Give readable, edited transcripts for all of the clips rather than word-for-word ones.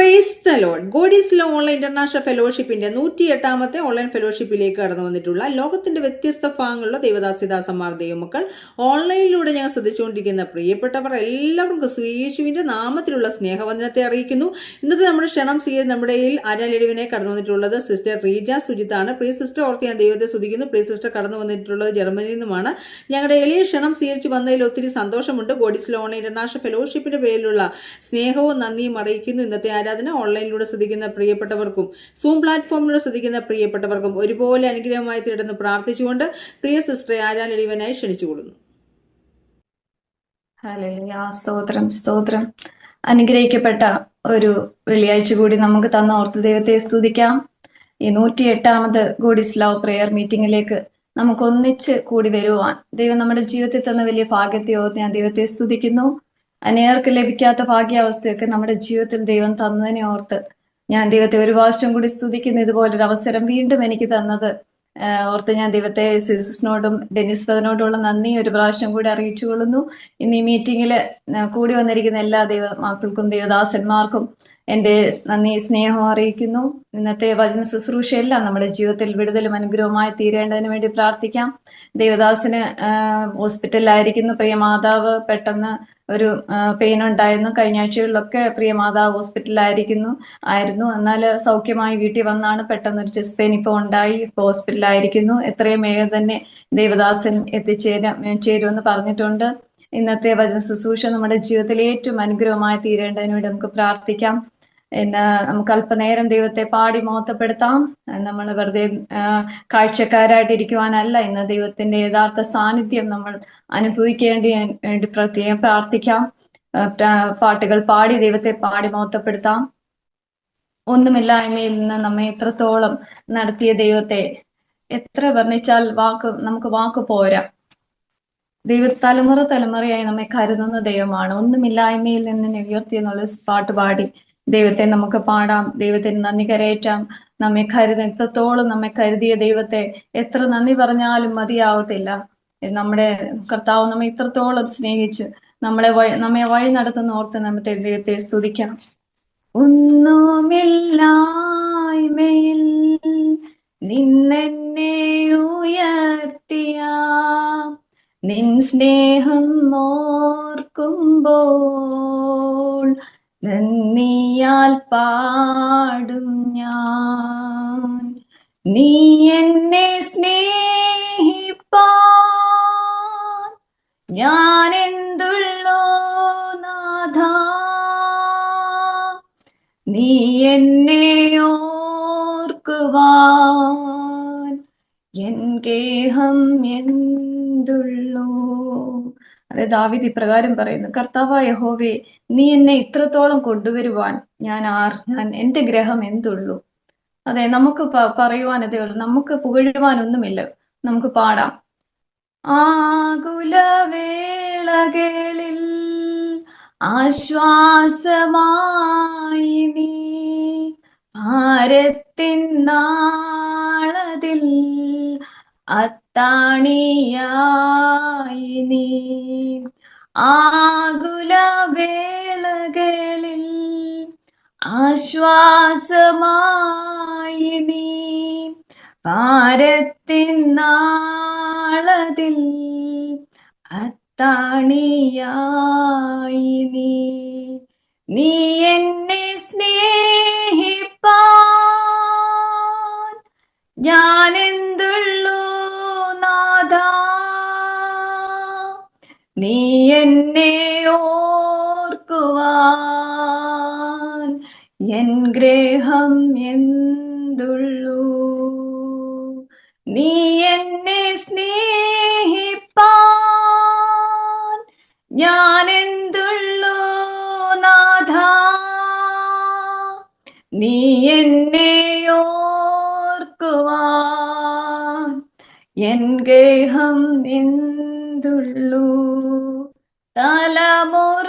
Price the Lord. God is love online international ഫെലോഷിപ്പിന്റെ 108ാമത്തെ online ഫെലോഷിപ്പിലേക്ക് കടന്നു വന്നിട്ടുള്ള ലോകത്തിന്റെ വ്യത്യസ്ത ഭാഗങ്ങളിലുള്ള ദൈവദാസിദാസന്മാർ ദൈവമക്കൾ ഓൺലൈനിലൂടെ ഞങ്ങൾ ശ്രദ്ധിച്ചുകൊണ്ടിരിക്കുന്ന പ്രിയപ്പെട്ടവർ എല്ലാവർക്കും ക്രിസ്തുയേശുവിന്റെ നാമത്തിലുള്ള സ്നേഹവന്ദനത്തെ അറിയിക്കുന്നു. ഇന്നത്തെ നമ്മുടെ ക്ഷണം സ്വീകരിച്ച് നമ്മുടെ ആരാലിടിവിനെ കടന്നു വന്നിട്ടുള്ളത് സിസ്റ്റർ റീജ സുജിത്താണ്. പ്രിയ സിസ്റ്റർ ഓർത്ത് ഞാൻ ദൈവത്തെ സ്തുതിക്കുന്നു. പ്രിയ സിസ്റ്റർ കടന്നു വന്നിട്ടുള്ളത് ജർമ്മനിയിൽ നിന്നുമാണ്. ഞങ്ങളുടെ എളിയ ക്ഷണം സ്വീകരിച്ച് വന്നതിൽ ഒത്തിരി സന്തോഷമുണ്ട്. God is love online international ഫെലോഷിപ്പിന്റെ പേരിലുള്ള സ്നേഹവും നന്ദിയും അറിയിക്കുന്നു. ഇന്നത്തെ ആരാധന ഓൺലൈനിലൂടെ ശ്രദ്ധിക്കുന്ന പ്രിയപ്പെട്ടവർക്കും സൂം പ്ലാറ്റ്ഫോമിലൂടെ ശ്രദ്ധിക്കുന്ന പ്രിയപ്പെട്ടവർക്കും ഒരുപോലെ അനുഗ്രഹമായി തീരുന്നു പ്രാർത്ഥിച്ചുകൊണ്ട് പ്രിയ സിസ്റ്ററെ ആരാധനയായി ക്ഷണിച്ചുകൊള്ളുന്നു. ഹല്ലേലൂയ. സ്തോത്രം സ്തോത്രം. അനുഗ്രഹിക്കപ്പെട്ട ഒരു വെള്ളിയാഴ്ച കൂടി നമുക്ക് തന്ന ഓർത്ത് ദൈവത്തെ സ്തുതിക്കാം. ഈ 108ാമത് ഗോഡ് ഈസ് ലവ് പ്രെയർ മീറ്റിംഗിലേക്ക് നമുക്ക് ഒന്നിച്ച് കൂടി വരുവാൻ ദൈവം നമ്മുടെ ജീവിതത്തിൽ തന്ന വലിയ ഭാഗ്യത്തെ ഓർത്ത് ഞാൻ ദൈവത്തെ സ്തുതിക്കുന്നു. അനേകർക്ക് ലഭിക്കാത്ത ഭാഗ്യാവസ്ഥയൊക്കെ നമ്മുടെ ജീവിതത്തിൽ ദൈവം തന്നതിനെ ഓർത്ത് ഞാൻ ദൈവത്തെ ഒരു പ്രാവശ്യം കൂടി സ്തുതിക്കുന്നു. ഇതുപോലൊരു അവസരം വീണ്ടും എനിക്ക് തന്നത് ഓർത്ത് ഞാൻ ദൈവത്തെ സിസ്റ്ററിനോടും ഡെന്നിസ് ഫാദറിനോടുള്ള നന്ദി ഒരു പ്രാവശ്യം കൂടി അറിയിച്ചു കൊള്ളുന്നു. ഇന്ന് ഈ മീറ്റിംഗിൽ കൂടി വന്നിരിക്കുന്ന എല്ലാ ദൈവമക്കൾക്കും ദൈവദാസന്മാർക്കും എൻ്റെ നന്ദി സ്നേഹം അറിയിക്കുന്നു. ഇന്നത്തെ വചന ശുശ്രൂഷയെല്ലാം നമ്മുടെ ജീവിതത്തിൽ വിടുതലും അനുഗ്രഹമായി തീരേണ്ടതിന് വേണ്ടി പ്രാർത്ഥിക്കാം. ദേവദാസിന് ഹോസ്പിറ്റലിലായിരിക്കുന്നു. പ്രിയ മാതാവ് പെട്ടെന്ന് ഒരു പെയിൻ ഉണ്ടായിരുന്നു. കഴിഞ്ഞ ആഴ്ചകളിലൊക്കെ പ്രിയ മാതാവ് ഹോസ്പിറ്റലിലായിരുന്നു. എന്നാൽ സൗഖ്യമായി വീട്ടിൽ വന്നാണ് പെട്ടെന്നൊരു ചെസ്റ്റ് പെയിൻ ഇപ്പോൾ ഉണ്ടായി. ഇപ്പോൾ ഹോസ്പിറ്റലിലായിരിക്കുന്നു. എത്രയും വേഗം തന്നെ ദേവദാസൻ ചേരുമെന്ന് പറഞ്ഞിട്ടുണ്ട്. ഇന്നത്തെ വചന ശുശ്രൂഷ നമ്മുടെ ജീവിതത്തിൽ ഏറ്റവും അനുഗ്രഹമായി തീരേണ്ടതിന് വേണ്ടി നമുക്ക് പ്രാർത്ഥിക്കാം. ഇന്ന് നമുക്ക് അല്പനേരം ദൈവത്തെ പാടി മഹത്വപ്പെടുത്താം. നമ്മൾ വെറുതെ കാഴ്ചക്കാരായിട്ടിരിക്കുവാനല്ല, ഇന്ന് ദൈവത്തിന്റെ യഥാർത്ഥ സാന്നിധ്യം നമ്മൾ വേണ്ടി പ്രത്യേകം പ്രാർത്ഥിക്കാം. പാട്ടുകൾ പാടി ദൈവത്തെ പാടി മഹത്വപ്പെടുത്താം. ഒന്നുമില്ലായ്മയിൽ നിന്ന് നമ്മെ എത്രത്തോളം നടത്തിയ ദൈവത്തെ എത്ര വർണ്ണിച്ചാൽ നമുക്ക് വാക്ക് പോരാ. തലമുറയായി നമ്മെ കരുതുന്ന ദൈവമാണ്. ഒന്നുമില്ലായ്മയിൽ നിന്ന് ഉയർത്തി എന്നുള്ള പാട്ട് പാടി ദൈവത്തെ നമുക്ക് പാടാം. ദൈവത്തിന് നന്ദി കരയേറ്റാം. എത്രത്തോളം നമ്മെ കരുതിയ ദൈവത്തെ എത്ര നന്ദി പറഞ്ഞാലും മതിയാവത്തില്ല. നമ്മുടെ കർത്താവ് നമ്മെ ഇത്രത്തോളം സ്നേഹിച്ച് നമ്മെ വഴി നടത്തുന്ന ഓർത്ത് നമ്മത്തെ ദൈവത്തെ സ്തുതിക്കാം. ഒന്നുമില്ലായ്മയിൽ നിന്നെന്നെ ഉയർത്തിയ നിൻ സ്നേഹം ഓർക്കുമ്പോൾ നന്ദിയാൽ പാടും ഞാൻ. നീ എന്നെ സ്നേഹിപ്പാൻ ഞാൻ എന്തുള്ളോ നാഥാ, നീ എന്നെ ഓർക്കുവാൻ എൻ ഗേഹം എന്തുള്ളൂ. അതെ, ദാവീദ് ഇപ്രകാരം പറയുന്നു, കർത്താവായ യഹോവേ, നീ എന്നെ ഇത്രത്തോളം കൊണ്ടുവരുവാൻ ഞാൻ എന്റെ ഗ്രഹം എന്തുള്ളൂ. അതെ, നമുക്ക് പറയുവാനതേ ഉള്ളൂ. നമുക്ക് പുകഴുവാനൊന്നുമില്ല. നമുക്ക് പാടാം. ആകുലവേളകളിൽ ആശ്വാസമായി നീ, ഭാരത്തിൻ നാളതിൽ അത്താണിയായി നീ. ആകുലവേളകളിൽ ആശ്വാസമായി നീ, ഭാരത്തിൻ നാളതിൽ അത്താണിയായി നീ. നീ എന്നെ സ്നേഹിപ്പാൻ ഞാൻ എന്തുള്ളൂ നാഥാ, നീ എന്നെ ഓർക്കുവാൻ എൻ ഗ്രഹം എന്തുള്ളൂ. നീ എന്നെ സ്നേഹിപ്പാൻ ഞാൻ എന്തുള്ളൂ നാഥാ, നീ എന്നെ ഓർക്കുവാൻ എൻ ഗേഹം എന്തുള്ളൂ. തലമുറയായി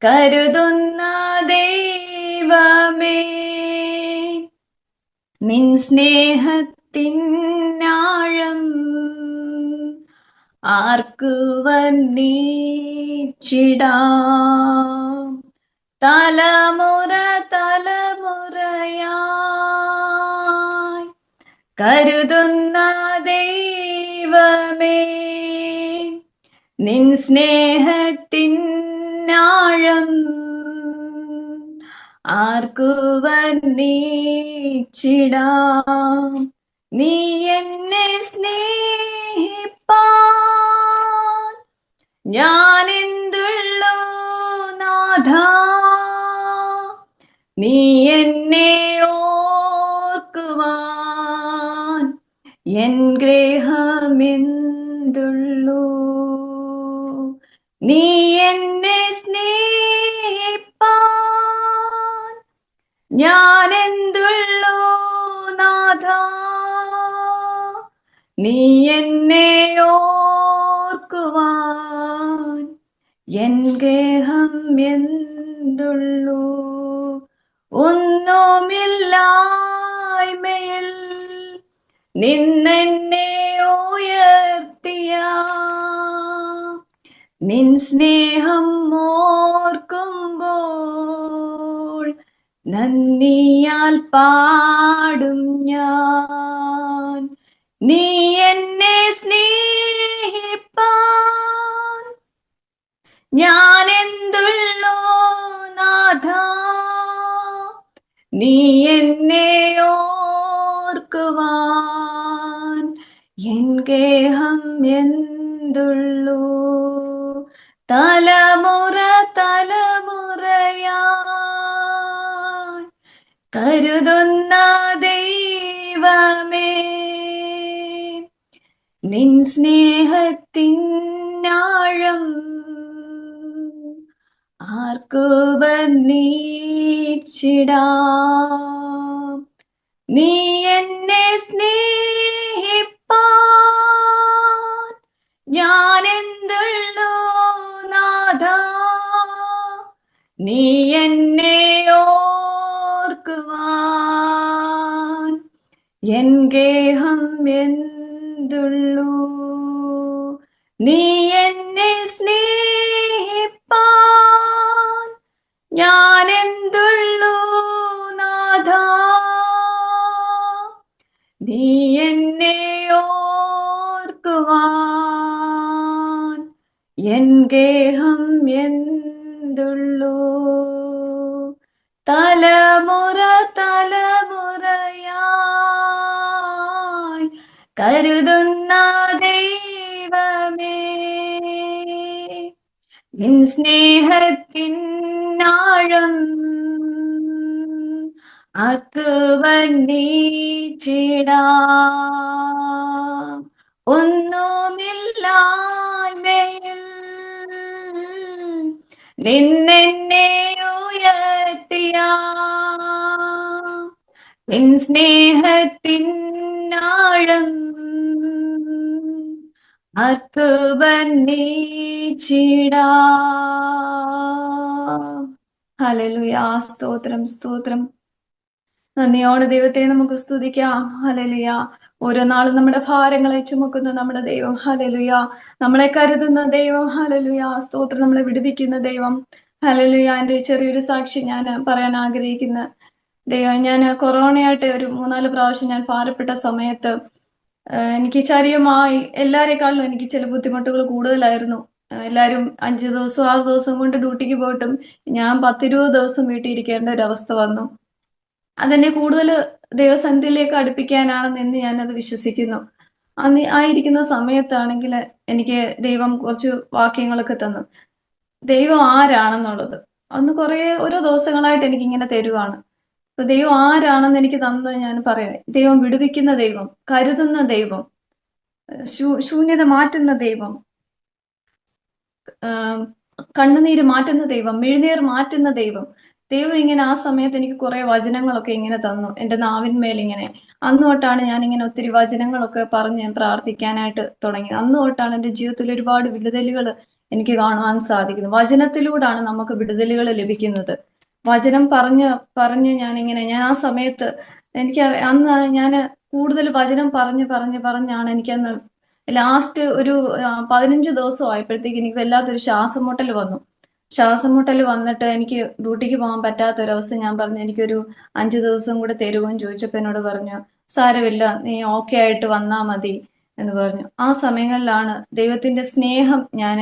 കരുതുന്ന ദൈവമേ, നിൻ സ്നേഹത്തിൻ ആഴം ആർക്കു വർണ്ണിച്ചിടാം. തലമുറ തലമുറയായി കരുതുന്ന ദൈവമേ, നിൻ സ്നേഹത്തിനാഴം ആർക്കു വർണ്ണിച്ചിടാം. നീ എന്നെ സ്നേഹിപ്പാൻ ഞാൻ എന്തുള്ളൂ നാഥ, നീ എന്നെ ഓർക്കുവാൻ എൻ ഗ്രഹമെന്തുള്ളൂ. നീ എന്നെ സ്നേഹിപ്പാൻ ഞാൻ എന്തുള്ളൂ നാഥ, നീ എന്നെ ഓർക്കുവാൻ എൻ ഗേഹം എന്തുള്ളൂ. ഒന്നുമില്ലായ്മയിൽ നിന്നെന്നെ ഉയർത്തിയ നിൻ സ്നേഹം ഓർക്കുമ്പോൾ നന്ദിയാൽ പാടും ഞാൻ. നീ എന്നെ സ്നേഹിപ്പാൻ ഞാൻ എന്തുള്ളൂ നാഥ, നീ എന്നെ ഓർക്കുവാൻ എൻ ഗേഹം എന്തുള്ളൂ. തലമുറ തലമുറയായി കരുതുന്ന ദൈവമേ, നിൻ സ്നേഹത്തിനാഴം ആർക്കു വർണ്ണിച്ചിടാം. നീ എന്നെ സ്നേഹിപ്പാൻ ഞാൻ എന്തുള്ളൂ നാഥ, നീ എന്നെ ഓർക്കുവാൻ എൻ ഗേഹം എന്തുള്ളൂ. നീ എന്നെ സ്നേഹിപ്പാൻ ഞാൻ എന്തുള്ളൂ നാഥ, നീ എന്നെ ഓർക്കുവാൻ എൻ ഗേഹം എന്തുള്ളൂ. തലമുറ തലമുറയായി കരുതുന്ന ദൈവമേ, നിൻ സ്നേഹത്തിനാഴം ആർക്കു വർണ്ണിച്ചിടാം. ഒന്നുമില്ലായ്മയിൽ നിന്നെന്നെ ഉയർത്തിയ നിൻ സ്നേഹത്തിനാഴം ആർക്കു വർണ്ണിച്ചിടാം. ഹല്ലേലൂയ. സ്തോത്രം സ്തോത്രം. നന്ദിയോടെ ദൈവത്തെ നമുക്ക് സ്തുതിക്കാം. ഹല്ലേലൂയ. ഓരോ നാളും നമ്മുടെ ഭാരങ്ങളെ ചുമക്കുന്ന നമ്മുടെ ദൈവം. ഹല്ലേലൂയ. നമ്മളെ കരുതുന്ന ദൈവം. ഹല്ലേലൂയ. സ്തോത്രം. നമ്മളെ വിടുവിക്കുന്ന ദൈവം. ഹല്ലേലൂയ. എൻ്റെ ചെറിയൊരു സാക്ഷി ഞാൻ പറയാൻ ആഗ്രഹിക്കുന്ന ദൈവം, ഞാൻ കൊറോണയായിട്ട് ഒരു 3-4 പ്രാവശ്യം ഞാൻ ഭാരപ്പെട്ട സമയത്ത് എനിക്ക് ശാരീരികമായി എല്ലാവരെക്കാളും എനിക്ക് ചില ബുദ്ധിമുട്ടുകൾ കൂടുതലായിരുന്നു. എല്ലാവരും 5 ദിവസം 6 ദിവസം കൊണ്ട് ഡ്യൂട്ടിക്ക് പോയിട്ടും ഞാൻ 10-20 ദിവസം വീട്ടിൽ ഇരിക്കേണ്ട ഒരു അവസ്ഥ വന്നു. അതെന്നെ കൂടുതൽ ദൈവസന്നിധിയിലേക്ക് അടുപ്പിക്കാനാണെന്ന് എന്ന് ഞാനത് വിശ്വസിക്കുന്നു. ആയിരിക്കുന്ന സമയത്താണെങ്കിൽ എനിക്ക് ദൈവം കുറച്ച് വാക്യങ്ങളൊക്കെ തന്നു. ദൈവം ആരാണെന്നുള്ളത് അന്ന് ഓരോ ദിവസങ്ങളായിട്ട് എനിക്കിങ്ങനെ തരുവാണ്. അപ്പൊ ദൈവം ആരാണെന്ന് എനിക്ക് തന്നത് ഞാൻ പറയാം. ദൈവം വിടുവിക്കുന്ന ദൈവം, കരുതുന്ന ദൈവം, ശൂന്യത മാറ്റുന്ന ദൈവം, കണ്ണുനീര് മാറ്റുന്ന ദൈവം, മിഴുനീർ മാറ്റുന്ന ദൈവം. ദൈവം ഇങ്ങനെ ആ സമയത്ത് എനിക്ക് കുറെ വചനങ്ങളൊക്കെ ഇങ്ങനെ തന്നു എൻ്റെ നാവിന്മേൽ ഇങ്ങനെ. അന്ന് തൊട്ടാണ് ഞാൻ ഇങ്ങനെ ഒത്തിരി വചനങ്ങളൊക്കെ പറഞ്ഞ് ഞാൻ പ്രാർത്ഥിക്കാനായിട്ട് തുടങ്ങി. അന്ന് തൊട്ടാണ് എൻ്റെ ജീവിതത്തിൽ ഒരുപാട് വിടുതലുകൾ എനിക്ക് കാണുവാൻ സാധിക്കുന്നത്. വചനത്തിലൂടെയാണ് നമുക്ക് വിടുതലുകൾ ലഭിക്കുന്നത്. വചനം പറഞ്ഞ് ഞാൻ ആ സമയത്ത് അന്ന് ഞാൻ കൂടുതൽ വചനം പറഞ്ഞാണ് എനിക്കന്ന് ലാസ്റ്റ് ഒരു 15 ദിവസം ആയപ്പോഴത്തേക്ക് എനിക്ക് വല്ലാത്തൊരു ശ്വാസം മുട്ടൽ വന്നു. ശ്വാസം മുട്ടൽ വന്നിട്ട് എനിക്ക് ഡ്യൂട്ടിക്ക് പോകാൻ പറ്റാത്തൊരവസ്ഥ. ഞാൻ പറഞ്ഞു എനിക്കൊരു 5 ദിവസം കൂടെ തരുമോന്ന് ചോദിച്ചപ്പോൾ എന്നോട് പറഞ്ഞു സാരമില്ല, നീ ഓക്കെ ആയിട്ട് വന്നാ മതി എന്ന് പറഞ്ഞു. ആ സമയങ്ങളിലാണ് ദൈവത്തിന്റെ സ്നേഹം ഞാൻ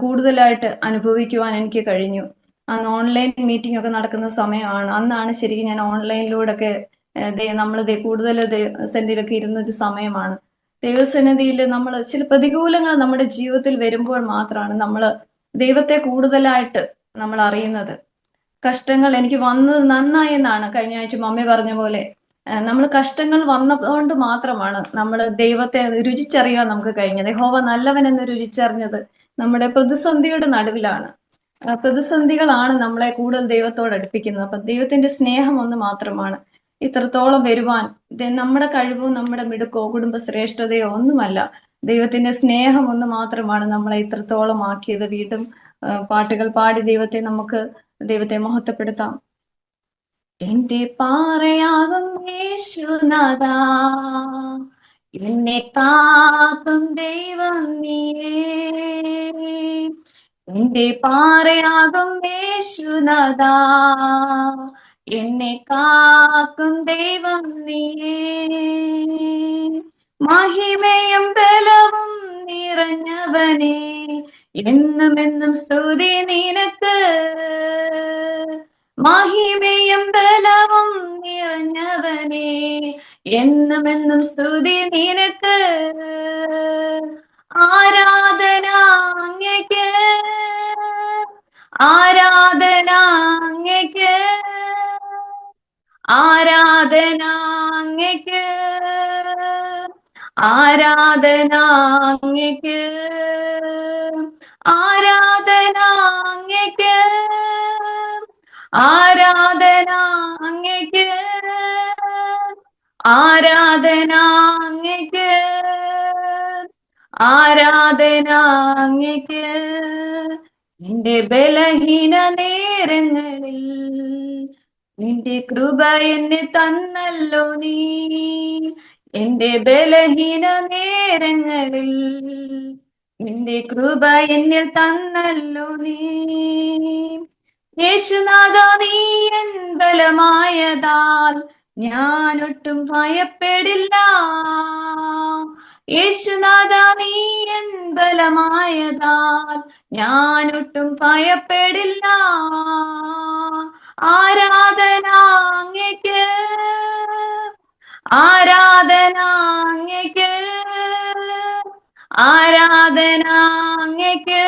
കൂടുതലായിട്ട് അനുഭവിക്കുവാൻ എനിക്ക് കഴിഞ്ഞു. അന്ന് ഓൺലൈൻ മീറ്റിംഗ് ഒക്കെ നടക്കുന്ന സമയമാണ്. അന്നാണ് ശരിക്കും ഞാൻ ഓൺലൈനിലൂടെയൊക്കെ നമ്മൾ കൂടുതൽ സന്നിധിയിലൊക്കെ ഇരുന്നൊരു സമയമാണ്. ദൈവസന്നിധിയിൽ നമ്മൾ ചില പ്രതികൂലങ്ങൾ നമ്മുടെ ജീവിതത്തിൽ വരുമ്പോൾ മാത്രമാണ് നമ്മൾ ദൈവത്തെ കൂടുതലായിട്ട് നമ്മൾ അറിയുന്നത്. കഷ്ടങ്ങൾ എനിക്ക് വന്നത് നന്നായി എന്നാണ് കഴിഞ്ഞ ആഴ്ച മമ്മി പറഞ്ഞ പോലെ. നമ്മൾ കഷ്ടങ്ങൾ വന്നതുകൊണ്ട് മാത്രമാണ് നമ്മൾ ദൈവത്തെ രുചിച്ചറിയാൻ നമുക്ക് കഴിഞ്ഞത്. യഹോവ നല്ലവൻ എന്ന് രുചിച്ചറിഞ്ഞത് നമ്മുടെ പ്രതിസന്ധിയുടെ നടുവിലാണ്. പ്രതിസന്ധികളാണ് നമ്മളെ കൂടുതൽ ദൈവത്തോട് അടുപ്പിക്കുന്നത്. അപ്പൊ ദൈവത്തിന്റെ സ്നേഹം ഒന്ന് മാത്രമാണ്. ഇത്രത്തോളം വരുവാൻ നമ്മുടെ കഴിവോ നമ്മുടെ മിടുക്കോ കുടുംബ ശ്രേഷ്ഠതയോ ഒന്നുമല്ല. ദൈവത്തിന്റെ സ്നേഹം ഒന്ന് മാത്രമാണ് നമ്മളെ ഇത്രത്തോളം ആക്കിയത്. വീണ്ടും പാട്ടുകൾ പാടി ദൈവത്തെ മഹത്വപ്പെടുത്താം. എന്റെ പാറയാകും യേശുനാഥാ, എന്നെ കാക്കും ദൈവം നീയേ. എന്റെ പാറയാകും യേശുനാഥാ, എന്നെ കാക്കും ദൈവം നീയേ. മഹിമയും ബലവും നിറഞ്ഞവനേ, എന്നുമെന്നും സ്തുതി നിനക്ക്. മഹിമയും ബലവും നിറഞ്ഞവനേ, എന്നുമെന്നും സ്തുതി നിനക്ക്. ആരാധന അങ്ങയ്ക്ക്, ആരാധന അങ്ങയ്ക്ക്, ആരാധന അങ്ങയ്ക്ക്, ആരാധന അങ്ങയ്ക്ക്, ആരാധന അങ്ങയ്ക്ക്, ആരാധന അങ്ങയ്ക്ക്, ആരാധന അങ്ങയ്ക്ക്, ആരാധന അങ്ങയ്ക്ക്. നിന്റെ ബലഹീന നേരങ്ങളിൽ നിന്റെ കൃപ എന്നെ തന്നല്ലോ നീ. എന്റെ ബലഹീന നേരങ്ങളിൽ നിന്റെ കൃപ എന്നിൽ തന്നല്ലോ നീ. യേശുനാഥ നീ എൻ ബലമായതാൽ ഞാനൊട്ടും ഭയപ്പെടില്ല. യേശുനാഥ നീ എൻ ബലമായതാൽ ഞാനൊട്ടും ഭയപ്പെടില്ല. ആരാധന അങ്ങയ്ക്ക്, ആരാധന അങ്ങയ്ക്ക്, ആരാധന അങ്ങയ്ക്ക്,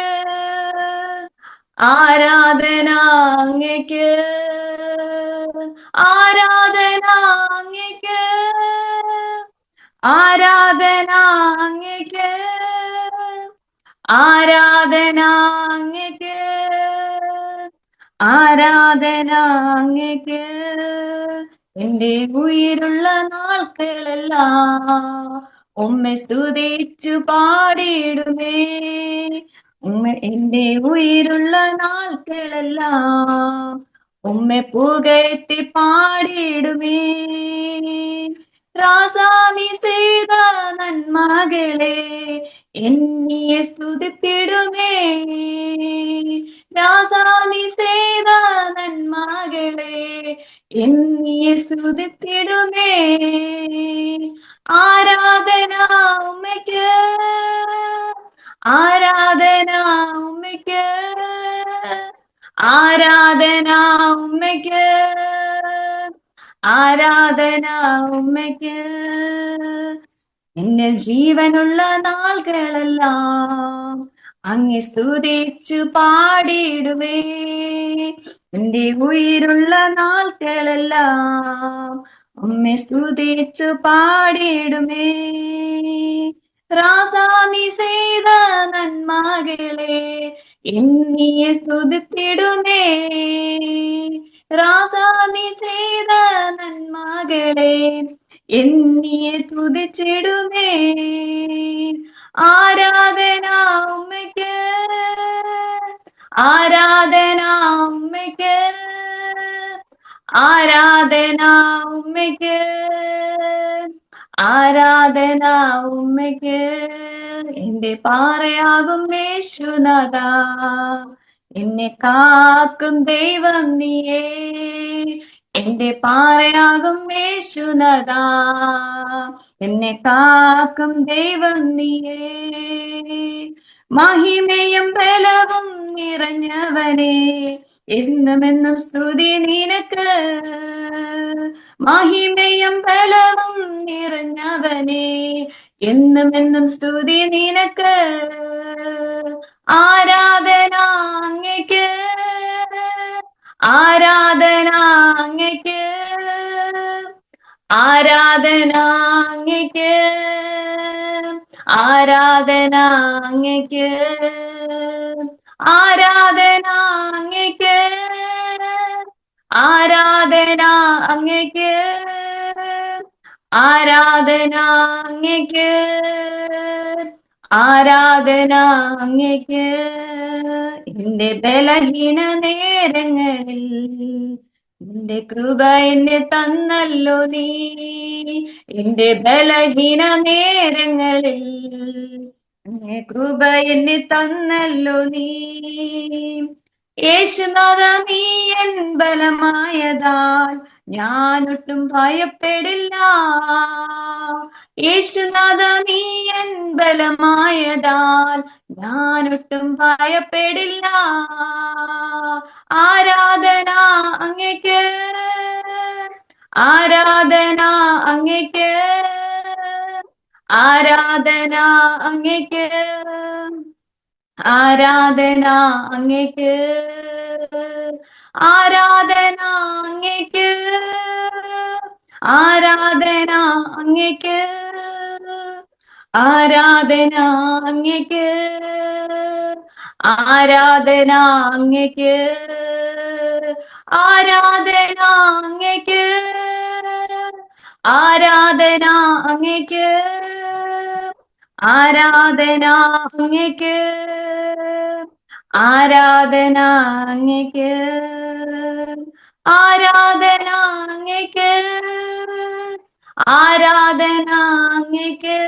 ആരാധന അങ്ങയ്ക്ക്, ആരാധന അങ്ങയ്ക്ക്, ആരാധന അങ്ങയ്ക്ക്, ആരാധന അങ്ങയ്ക്ക്, ആരാധന അങ്ങയ്ക്ക്. എന്റെ ഉயிருള്ള നാൾക്കളെല്ലാം ഉമ്മെ സ്തുതിച്ചു പാടിയിടുമേ. എന്റെ ഉயிருള്ള നാൾക്കളെല്ലാം ഉമ്മെ പുകഴ്ത്തി പാടിയിടുമേ. രാസാ നീ ചെയ്ത നന്മകളെ എന്നെ സ്തുതിത്തിടുമേ. രാസാ നീ ചെയ്ത നന്മകളെ എന്നെ സ്തുതിത്തിടുമേ. ആരാധന ഉമ്മയ്ക്ക്, ആരാധന ഉമ്മയ്ക്ക്, ആരാധന ഉമ്മയ്ക്ക്, ആരാധന ഉമ്മയ്ക്ക്. എന്നെ ജീവനുള്ള നാളുകളെല്ലാം അങ്ങെ സ്തുതിച്ചു പാടിയിടുവേ. എന്റെ ഉயிருള്ള നാളുകളെല്ലാം അമ്മെ സ്തുതിച്ചു പാടിയിടുമേ. രാസാ നീ ചെയ്ത നന്മകളെ എന്നെ സ്തുതിത്തിടുമേ. രാസാ നീ ചെയ്ത നന്മകളെ എന്നെ തുതിച്ചിടുമേ. ആരാധന ഉമ്മയ്ക്ക്, ആരാധന ഉമ്മയ്ക്ക്, ആരാധന ഉമ്മയ്ക്ക്, ആരാധന ഉമ്മയ്ക്ക്, എന്റെ പാറയാകും യേശുനാഥ. എന്നെ കാക്കും ദൈവം നീയേ, എന്റെ പാറയാകും യേശുനാഥ. എന്നെ കാക്കും ദൈവം നീയേ. മഹിമയും ബലവും നിറഞ്ഞവനെ, എന്നുമെന്നും സ്തുതി നിനക്ക്. മഹിമയും ബലവും നിറഞ്ഞവനെ, എന്നുമെന്നും സ്തുതി നിനക്ക്. ആരാധന അങ്ങയ്ക്ക്, ആരാധന അങ്ങയ്ക്ക്, ആരാധന അങ്ങയ്ക്ക്, ആരാധന അങ്ങയ്ക്ക്, ആരാധന അങ്ങയ്ക്ക്, ആരാധന അങ്ങയ്ക്ക്, ആരാധന അങ്ങയ്ക്ക്, ആരാധന അങ്ങയ്ക്ക്. എന്റെ ബലഹീന നേരങ്ങളിൽ നിന്റെ കൃപ എന്നെ തന്നല്ലോ നീ. എന്റെ ബലഹീന നേരങ്ങളിൽ നിന്റെ കൃപ എന്നെ തന്നല്ലോ നീ. യേശുനാഥ നീ എൻ ബലമായതാൽ ഞാനൊട്ടും ഭയപ്പെടില്ല. യേശുനാഥ നീ എൻ ബലമായതാൽ ഞാനൊട്ടും ഭയപ്പെടില്ല. ആരാധന അങ്ങയ്ക്ക്, ആരാധന അങ്ങയ്ക്ക്, ആരാധന അങ്ങയ്ക്ക്, ആരാധന അങ്ങയ്ക്ക്, ആരാധന അങ്ങയ്ക്ക്, ആരാധന അങ്ങയ്ക്ക്, ആരാധന അങ്ങയ്ക്ക്, ആരാധന അങ്ങയ്ക്ക്, ആരാധന അങ്ങയ്ക്ക്, ആരാധന അങ്ങയ്ക്ക്, ആരാധന അങ്ങയ്ക്ക്, ആരാധന അങ്ങയ്ക്ക്, ആരാധന അങ്ങയ്ക്ക്, ആരാധന അങ്ങയ്ക്ക്,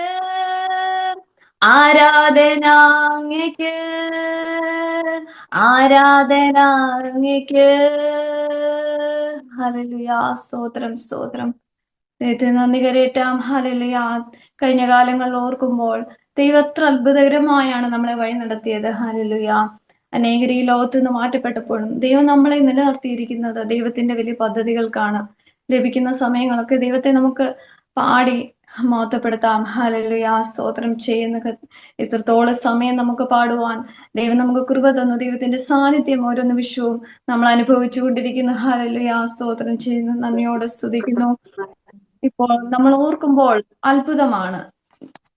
ആരാധന അങ്ങയ്ക്ക്, ആരാധന അങ്ങയ്ക്ക്. ഹല്ലേലൂയ. സ്തോത്രം, സ്തോത്രം. ദൈവത്തെ നന്ദി കരേറ്റാം. ഹല്ലേലൂയ. കഴിഞ്ഞ കാലങ്ങൾ ഓർക്കുമ്പോൾ ദൈവം എത്ര അത്ഭുതകരമായാണ് നമ്മളെ വഴി നടത്തിയത്. ഹല്ലേലൂയ. അനേകർ ഈ ലോകത്ത് നിന്ന് മാറ്റപ്പെട്ടപ്പോഴും ദൈവം നമ്മളെ നിലനിർത്തിയിരിക്കുന്നത് ദൈവത്തിന്റെ വലിയ പദ്ധതികൾക്കാണ്. ലഭിക്കുന്ന സമയങ്ങളൊക്കെ ദൈവത്തെ നമുക്ക് പാടി മഹത്വപ്പെടുത്താം. ഹല്ലേലൂയ. സ്തോത്രം ചെയ്യുന്ന ഇത്രത്തോളം സമയം നമുക്ക് പാടുവാൻ ദൈവം നമുക്ക് കൃപ തന്നു. ദൈവത്തിന്റെ സാന്നിധ്യം ഓരോ നിമിഷവും നമ്മൾ അനുഭവിച്ചു കൊണ്ടിരിക്കുന്നു. ഹല്ലേലൂയ. സ്തോത്രം ചെയ്യുന്നു, നന്ദിയോടെ സ്തുതിക്കുന്നു. ഇപ്പോൾ നമ്മൾ ഓർക്കുമ്പോൾ അത്ഭുതമാണ്.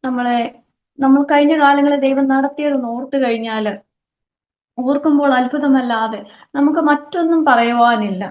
നമ്മൾ കഴിഞ്ഞ കാലങ്ങളിൽ ദൈവം നടത്തിയതെന്ന് ഓർത്തു കഴിഞ്ഞാല് ഓർക്കുമ്പോൾ അത്ഭുതമല്ലാതെ നമുക്ക് മറ്റൊന്നും പറയുവാനില്ല.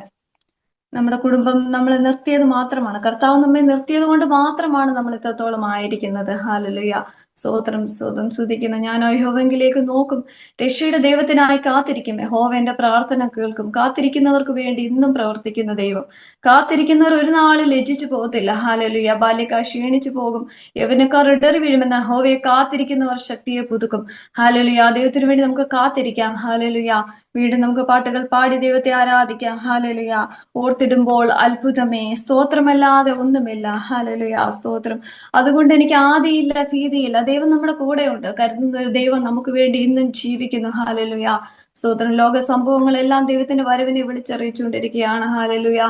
നമ്മുടെ കുടുംബം നമ്മളെ നിർത്തിയത് മാത്രമാണ്, കർത്താവ് നമ്മെ നിർത്തിയത് കൊണ്ട് മാത്രമാണ് നമ്മൾ ഇത്രത്തോളം ആയിരിക്കുന്നത്. ഹല്ലേലൂയ. സ്തോത്രം, സ്തോത്രം സ്തുതിക്കുന്നു. ഞാൻ യഹോവയിലേക്ക് നോക്കും, രക്ഷയുടെ ദൈവത്തിനായി കാത്തിരിക്കും. യഹോവ എന്റെ പ്രാർത്ഥന കേൾക്കും. കാത്തിരിക്കുന്നവർക്ക് വേണ്ടി ഇന്നും പ്രവർത്തിക്കുന്ന ദൈവം. കാത്തിരിക്കുന്നവർ ഒരു നാളിൽ ലജ്ജിച്ചു പോകത്തില്ല. ഹല്ലേലൂയ. ബാല്യക്കാർ ക്ഷീണിച്ചു പോകും, യൗവനക്കാർ ഇടറി വീഴുമെന്ന്. യഹോവയെ കാത്തിരിക്കുന്നവർ ശക്തിയെ പുതുക്കും. ഹല്ലേലൂയ. ദൈവത്തിന് വേണ്ടി നമുക്ക് കാത്തിരിക്കാം. ഹല്ലേലൂയ. വീണ്ടും നമുക്ക് പാട്ടുകൾ പാടി ദൈവത്തെ ആരാധിക്കാം. ഹല്ലേലൂയ. ഓർത്തിടുമ്പോൾ അത്ഭുതമേ, സ്തോത്രമല്ലാതെ ഒന്നുമില്ല. ഹല്ലേലൂയ. സ്തോത്രം. അതുകൊണ്ട് എനിക്ക് ആദിയില്ല, ഭീതിയില്ല. ദൈവം നമ്മുടെ കൂടെയുണ്ട്. കരുതുന്ന ഒരു ദൈവം നമുക്ക് വേണ്ടി ഇന്നും ജീവിക്കുന്നു. ഹല്ലേലൂയ. സ്തോത്രം. ലോക സംഭവങ്ങളെല്ലാം ദൈവത്തിന്റെ വരവിനെ വിളിച്ചറിയിച്ചുകൊണ്ടിരിക്കുകയാണ്. ഹല്ലേലൂയ.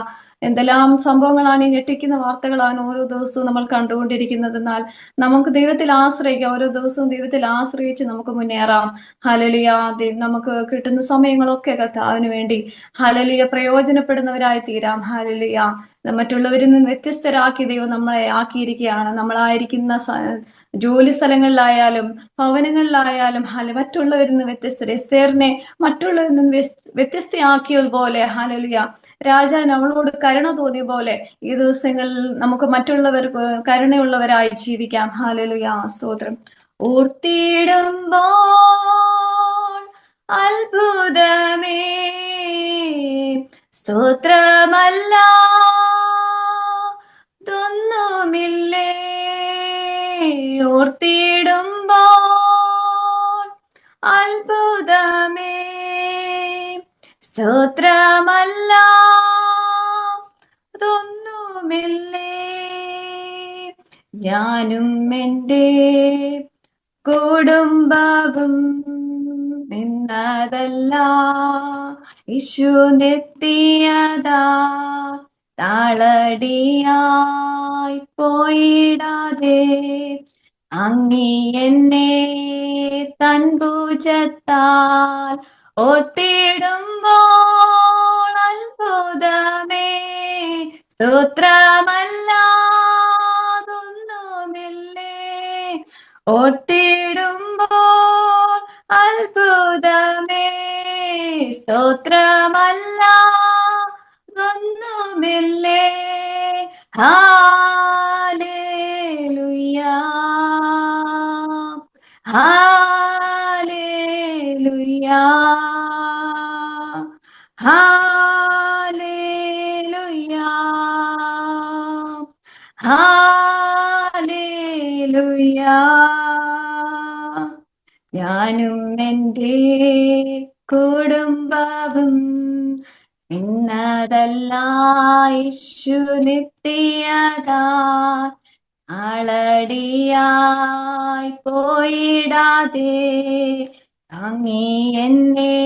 എന്തെല്ലാം സംഭവങ്ങളാണ്, ഈ ഞെട്ടിക്കുന്ന വാർത്തകളാണ് ഓരോ ദിവസവും നമ്മൾ കണ്ടുകൊണ്ടിരിക്കുന്നത്. എന്നാൽ നമുക്ക് ദൈവത്തിൽ ആശ്രയിക്കാം. ഓരോ ദിവസവും ദൈവത്തിൽ ആശ്രയിച്ച് നമുക്ക് മുന്നേറാം. ഹല്ലേലൂയ. നമുക്ക് കിട്ടുന്ന സമയങ്ങളൊക്കെ കർത്താവിന് വേണ്ടി ഹല്ലേലൂയ പ്രയോജനപ്പെടുന്നവരായി തീരാം. ഹല്ലേലൂയ. മറ്റുള്ളവരിൽ നിന്ന് വ്യത്യസ്തരാക്കി ദൈവം നമ്മളെ ആക്കിയിരിക്കുകയാണ്. നമ്മളായിരിക്കുന്ന ജോലി സ്ഥലങ്ങളിലായാലും ഭവനങ്ങളിലായാലും മറ്റുള്ളവരിൽ നിന്ന് വ്യത്യസ്തരെ, എസ്തേറിനെ മറ്റുള്ളവരിൽ നിന്ന് വ്യത്യസ്തയാക്കിയതുപോലെ ഹല്ലേലൂയ രാജാൻ അവളോട് കരുണ തോന്നിയ പോലെ ഈ ദിവസങ്ങളിൽ നമുക്ക് മറ്റുള്ളവർക്ക് കരുണയുള്ളവരായി ജീവിക്കാം. ഹല്ലേലൂയ. സ്തോത്രം. ഓർത്തിടുമ്പോൾ അത്ഭുതമേ, സ്തോത്രമല്ല തൊന്നുമില്ലേ സ്തോത്രമല്ല അതൊന്നുമില്ലേ, ഞാനും എൻ്റെ കുടുംബവും നിന്നതല്ല, യേശു നിത്യതാ താളടിയായി പോയിടാതെ അങ്ങി എന്നെ തൻ ഭുജത്താൽ ഒത്തിടുമ്പോൾ അത്ഭുതമേ, സ്തോത്രമല്ലാതൊന്നുമില്ലേ, ഒത്തിടുമ്പോൾ അത്ഭുതമേ, സ്തോത്രമല്ലാതൊന്നുമില്ലേ. ഹാലേലുയാ, ഹാലേലുയാ, ഹാലേലുയാ, ഹാലേലുയാ. ഞാനും എൻ്റെ കുടുംബവും നിന്നതല്ല, യേശു നിത്യതാ ആളടിയായി പോയിടാതെ താങ്ങി എന്നെ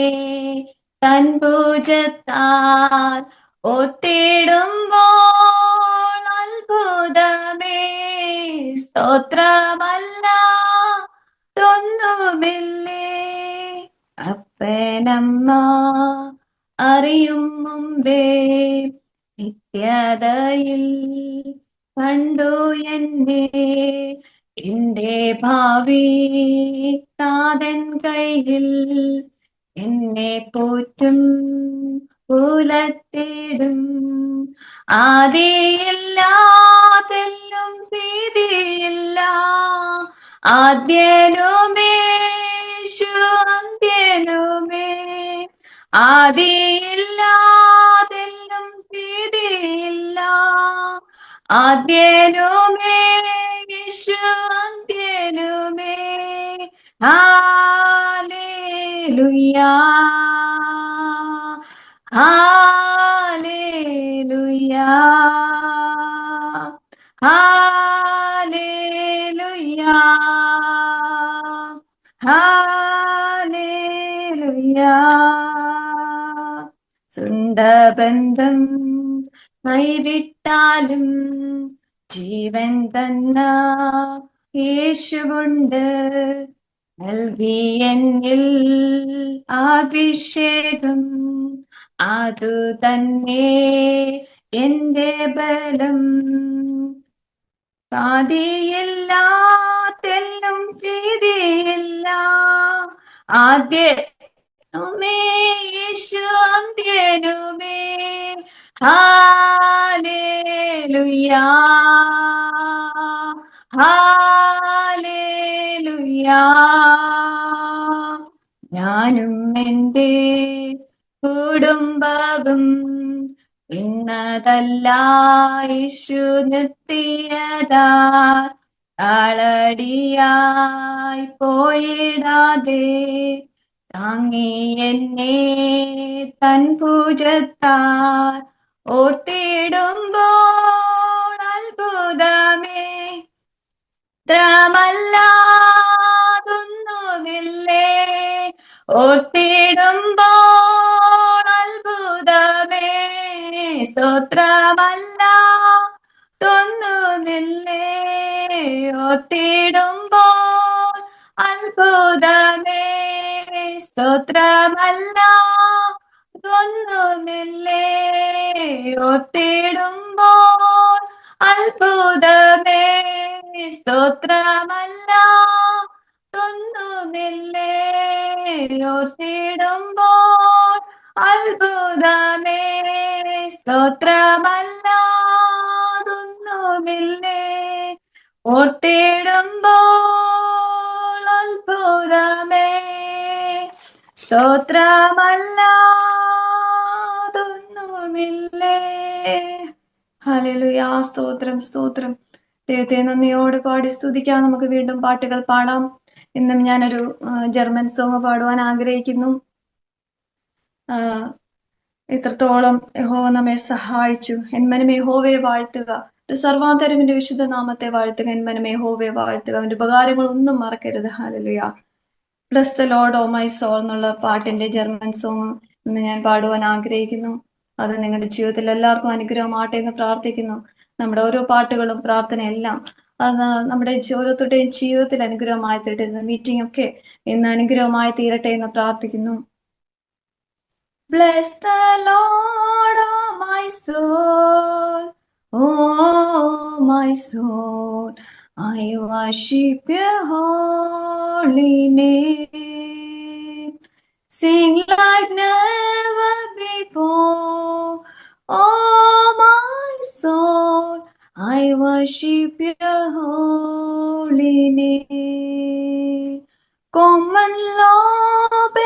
തൻ ഭുജത്താൽ ഒത്തിടുമ്പോൾ അത്ഭുതമേ, സ്തോത്രമല്ലാതൊന്നുമില്ലേ. അപ്പനമ്മ അറിയും മുമ്പേ നിത്യതയിൽ കണ്ടു എന്നെ, എന്റെ ഭാവി താതൻ കയ്യിൽ എന്നെ പോറ്റും പുലത്തിടും. ആദിയില്ലാതെല്ലും ഭീതിയില്ല, ആദ്യനുമേശു അന്ത്യനുമേ, ആദിയില്ലാതെല്ലും ഭീതിയില്ല, ആദ്യനുമേ യേശു അന്ത്യനുമേ. ഹാലേലുയാ, ഹാലേലുയാ, ഹാലേലുയാ, ഹാലേലുയാ. സുണ്ടബന്ധം കൈവിട്ടാലും ജീവൻ തന്ന യേശുവുണ്ട്, നൽകി എന്നിൽ അഭിഷേകം, അതു തന്നെ എന്റെ ബലം. ആദിയില്ലാതെല്ലും ഭീതിയില്ല, ആദ്യനുമേ യേശു അന്ത്യനുമേ. ഹാലേലുയാ, ഹാലേലുയാ. ഞാനും എൻ്റെ കുടുംബവും ഇന്നതല്ല, യേശു നിർത്തിയതാ താളടിയായി പോയിടാതെ താങ്ങി എന്നെ തൻ ഭുജത്താൽ ഓർത്തിടുമ്പോൾ അത്ഭുതമേ, ത്രമല്ലാതൊന്നുമില്ലേ, ഓർത്തിടുമ്പോൾ അത്ഭുതമേ, സ്തോത്രമല്ലാതൊന്നുമില്ലേ, ഓർത്തിടുമ്പോൾ അത്ഭുതമേ, സ്തോത്രമല്ലാതൊന്നുമില്ലേ, ഓർത്തിടുമ്പോൾ അത്ഭുതമേ, സ്തോത്രമല്ലാതൊന്നുമില്ലേ, ഓർത്തിടുമ്പോൾ അത്ഭുതമേ, സ്തോത്രമല്ലാതൊന്നുമില്ലേ, ഓർത്തിടുമ്പോൾ അത്ഭുതമേ, സ്തോത്രമല്ലാതൊന്നുമില്ലേ. ഹല്ലേലൂയാ, സ്തോത്രം, സ്തോത്രം. ദൈവത്തെ നന്ദിയോട് പാടി സ്തുതിക്കാം. നമുക്ക് വീണ്ടും പാട്ടുകൾ പാടാം. ഇന്നും ഞാനൊരു ജർമ്മൻ സോങ് പാടുവാൻ ആഗ്രഹിക്കുന്നു. ഇത്രത്തോളം യഹോവ നമ്മെ സഹായിച്ചു. എന്മനമേ യഹോവയെ വാഴ്ത്തുക, സർവാന്തരവിന്റെ വിശുദ്ധ നാമത്തെ വാഴ്ത്തുക. എന്മനമേ യഹോവയെ വാഴ്ത്തുക, അവന്റെ ഉപകാരങ്ങൾ ഒന്നും മറക്കരുത്. Hallelujah. Bless the lord o my soul എന്നുള്ള പാട്ടിന്റെ ജർമ്മൻ സോങ് ഇന്ന് ഞാൻ പാടുവാൻ ആഗ്രഹിക്കുന്നു. അത് നിങ്ങളുടെ ജീവിതത്തിൽ എല്ലാവർക്കും അനുഗ്രഹമാട്ടെ എന്ന് പ്രാർത്ഥിക്കുന്നു. നമ്മുടെ ഓരോ പാട്ടുകളും പ്രാർത്ഥനയെല്ലാം അത് നമ്മുടെ ഓരോരുത്തരുടെയും ജീവിതത്തിൽ അനുഗ്രഹമായി തീരട്ടെ. മീറ്റിംഗ് ഒക്കെ ഇന്ന് അനുഗ്രഹമായി തീരട്ടെ എന്ന് പ്രാർത്ഥിക്കുന്നു. Bless the Lord, oh my soul, oh my soul, I worship your holy name. Sing like never before, oh my soul, I worship your holy name. Come and love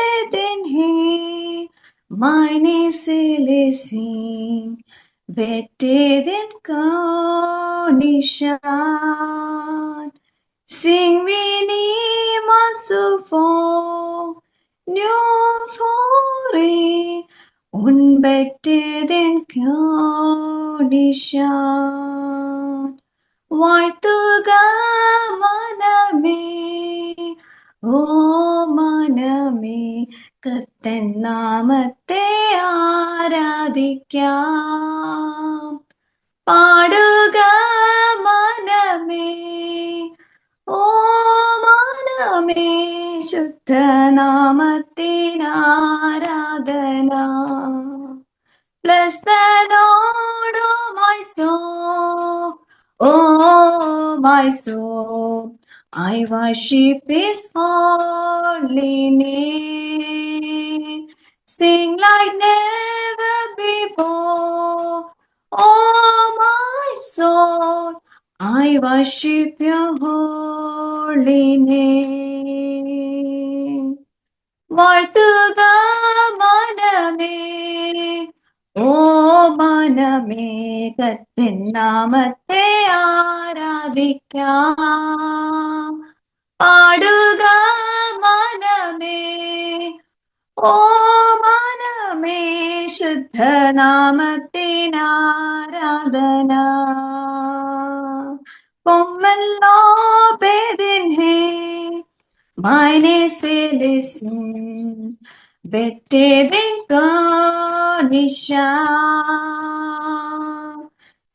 in him, mine is sing, better than condition. Sing we need also for new for it, un better than condition. വാഴ്ത്തുക മനമേ, ഓ മനമേ, കർത്തൻ നാമത്തെ ആരാധിക്കാം. പാടുക മനമേ, ഓ മനമേ, ശുദ്ധനാമത്തിനാരാധന. Bless the Lord, oh my soul, oh my soul, I worship his holy name. Sing like never before, oh my soul, I worship your holy name. വാഴ്ത്തുക മനമേ, ഓ മനമേ, കർത്തൻ നാമത്തെ ആരാധിക്കാം. പാടുക മനമേ, ഓ മനമേ, ശുദ്ധനാമത്തിനാരാധന. കൊമ്മല്ലോ പേരിൻഹേ, mine is listen, better than condition.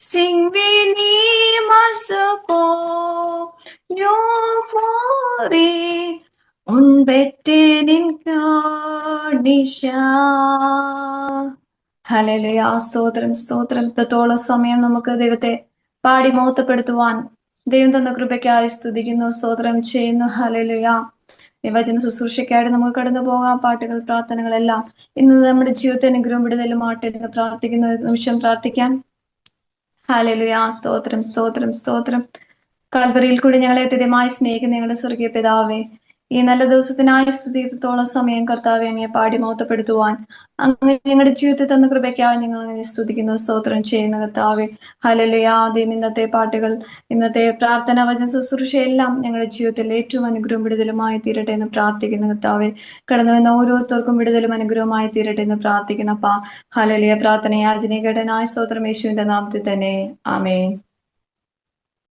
Sing we need merciful, new for it, un better than condition. Hallelujah. സ്തോത്രം സ്തോത്രം. ഇത്രത്തോളം സമയം നമുക്ക് ദൈവത്തെ പാടി മഹത്വപ്പെടുത്തുവാൻ ദൈവം തന്ന കൃപയ്ക്കായി സ്തുതിക്കുന്നു, സ്തോത്രം ചെയ്യുന്നു. ഹല്ലേലൂയ. വചന ശുശ്രൂഷയ്ക്കായിട്ട് നമുക്ക് കടന്നു പോകാം. പാട്ടുകൾ, പ്രാർത്ഥനകളെല്ലാം ഇന്ന് നമ്മുടെ ജീവിതത്തെ അനുഗ്രഹം വിടുതലുമാട്ടെ എന്ന് പ്രാർത്ഥിക്കുന്ന ഒരു നിമിഷം പ്രാർത്ഥിക്കാം. ഹല്ലേലൂയ. സ്തോത്രം സ്തോത്രം സ്തോത്രം. കാൽവറിയിൽ കൂടി ഞങ്ങളെ അത്യധികമായി സ്നേഹിക്കുന്ന ഞങ്ങളുടെ സ്വർഗീയ പിതാവേ, ഈ നല്ല ദിവസത്തിനായി സ്തുതിത്തോളം സമയം കർത്താവെ അങ്ങയെ പാടി മഹത്വപ്പെടുത്തുവാൻ അങ്ങ് ഞങ്ങളുടെ ജീവിതത്തിൽ തന്ന കൃപയ്ക്കായി ഞങ്ങൾ അങ്ങനെ സ്തുതിക്കുന്നു, സ്തോത്രം ചെയ്യുന്ന കർത്താവെ. ഹല്ലേലൂയ. ആദ്യം ഇന്നത്തെ പാട്ടുകൾ, ഇന്നത്തെ പ്രാർത്ഥന, വചന ശുശ്രൂഷയെല്ലാം ഞങ്ങളുടെ ജീവിതത്തിൽ ഏറ്റവും അനുഗ്രഹം വിടുതലുമായി തീരട്ടെ എന്ന് പ്രാർത്ഥിക്കുന്ന കർത്താവെ. കടന്നു വന്ന ഓരോരുത്തർക്കും വിടുതലും അനുഗ്രഹമായി തീരട്ടെ എന്ന് പ്രാർത്ഥിക്കുന്നപ്പാ. ഹല്ലേലൂയ. പ്രാർത്ഥന യാചന കേട്ടനായ സ്തോത്രം യേശുവിന്റെ നാമത്തിൽ തന്നെ. ആമേൻ.